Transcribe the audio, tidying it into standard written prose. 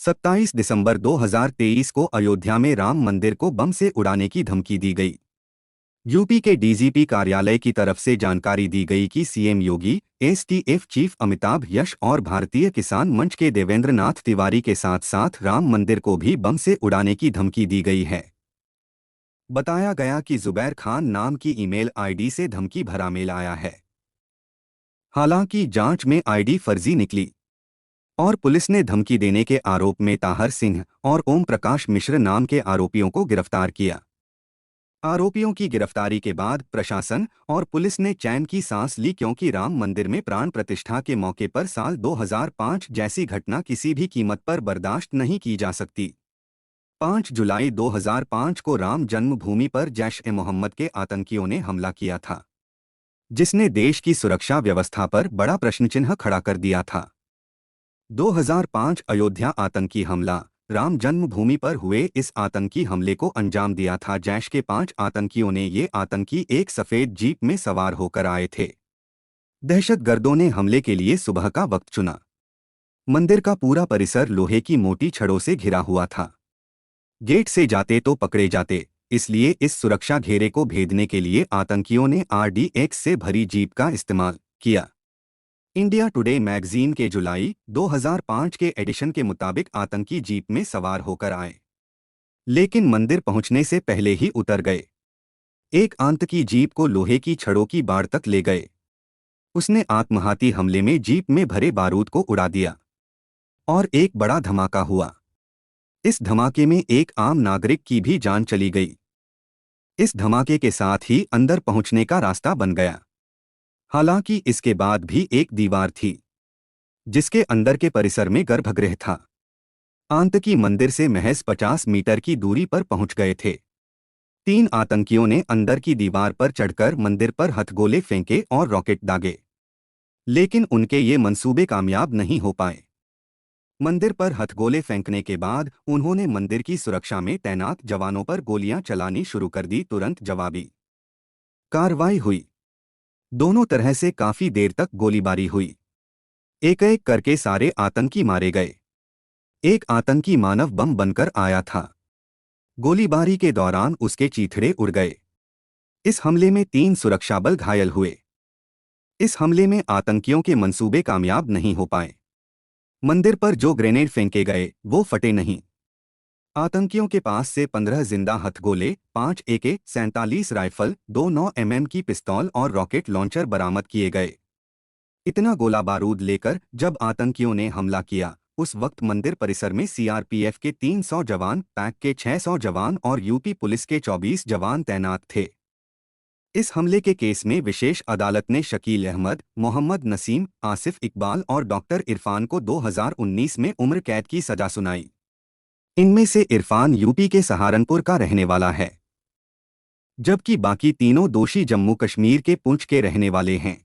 27 दिसंबर 2023 को अयोध्या में राम मंदिर को बम से उड़ाने की धमकी दी गई। यूपी के डीजीपी कार्यालय की तरफ से जानकारी दी गई कि सीएम योगी, एसटीएफ चीफ अमिताभ यश और भारतीय किसान मंच के देवेंद्र नाथ तिवारी के साथ साथ राम मंदिर को भी बम से उड़ाने की धमकी दी गई है। बताया गया कि जुबैर खान नाम की ईमेल आईडी से धमकी भरा मेल आया है। हालांकि जांच में आईडी फर्जी निकली और पुलिस ने धमकी देने के आरोप में ताहर सिंह और ओम प्रकाश मिश्र नाम के आरोपियों को गिरफ्तार किया। आरोपियों की गिरफ्तारी के बाद प्रशासन और पुलिस ने चैन की सांस ली, क्योंकि राम मंदिर में प्राण प्रतिष्ठा के मौके पर साल 2005 जैसी घटना किसी भी कीमत पर बर्दाश्त नहीं की जा सकती। 5 जुलाई 2005 को राम जन्मभूमि पर जैश-ए-मोहम्मद के आतंकियों ने हमला किया था, जिसने देश की सुरक्षा व्यवस्था पर बड़ा प्रश्नचिन्ह खड़ा कर दिया था। 2005 अयोध्या आतंकी हमला। राम जन्मभूमि पर हुए इस आतंकी हमले को अंजाम दिया था जैश के 5 आतंकियों ने। ये आतंकी एक सफेद जीप में सवार होकर आए थे। दहशतगर्दों ने हमले के लिए सुबह का वक्त चुना। मंदिर का पूरा परिसर लोहे की मोटी छड़ों से घिरा हुआ था। गेट से जाते तो पकड़े जाते, इसलिए इस सुरक्षा घेरे को भेदने के लिए आतंकियों ने RDX से भरी जीप का इस्तेमाल किया। इंडिया टुडे मैगजीन के जुलाई 2005 के एडिशन के मुताबिक आतंकी जीप में सवार होकर आए, लेकिन मंदिर पहुंचने से पहले ही उतर गए। एक आतंकी जीप को लोहे की छड़ों की बाड़ तक ले गए। उसने आत्मघाती हमले में जीप में भरे बारूद को उड़ा दिया और एक बड़ा धमाका हुआ। इस धमाके में एक आम नागरिक की भी जान चली गई। इस धमाके के साथ ही अंदर पहुंचने का रास्ता बन गया। हालांकि इसके बाद भी एक दीवार थी, जिसके अंदर के परिसर में गर्भगृह था। आतंकी मंदिर से महज 50 मीटर की दूरी पर पहुंच गए थे। 3 आतंकियों ने अंदर की दीवार पर चढ़कर मंदिर पर हथगोले फेंके और रॉकेट दागे, लेकिन उनके ये मंसूबे कामयाब नहीं हो पाए। मंदिर पर हथगोले फेंकने के बाद उन्होंने मंदिर की सुरक्षा में तैनात जवानों पर गोलियां चलानी शुरू कर दी। तुरंत जवाबी कार्रवाई हुई। दोनों तरह से काफी देर तक गोलीबारी हुई। एक एक करके सारे आतंकी मारे गए। एक आतंकी मानव बम बनकर आया था। गोलीबारी के दौरान उसके चीथड़े उड़ गए। इस हमले में 3 सुरक्षाबल घायल हुए। इस हमले में आतंकियों के मंसूबे कामयाब नहीं हो पाए। मंदिर पर जो ग्रेनेड फेंके गए वो फटे नहीं। आतंकियों के पास से 15 जिंदा हथगोले, 5 AK-47 राइफल, 2 9mm की पिस्तौल और रॉकेट लॉन्चर बरामद किए गए। इतना गोला बारूद लेकर जब आतंकियों ने हमला किया, उस वक्त मंदिर परिसर में CRPF के 300 जवान, पैक के 600 जवान और यूपी पुलिस के 24 जवान तैनात थे। इस हमले के केस में विशेष अदालत ने शकील अहमद, मोहम्मद नसीम, आसिफ इकबाल और डॉक्टर इरफान को 2019 में उम्र कैद की सजा सुनाई। इनमें से इरफान यूपी के सहारनपुर का रहने वाला है, जबकि बाकी तीनों दोषी जम्मू कश्मीर के पुंछ के रहने वाले हैं।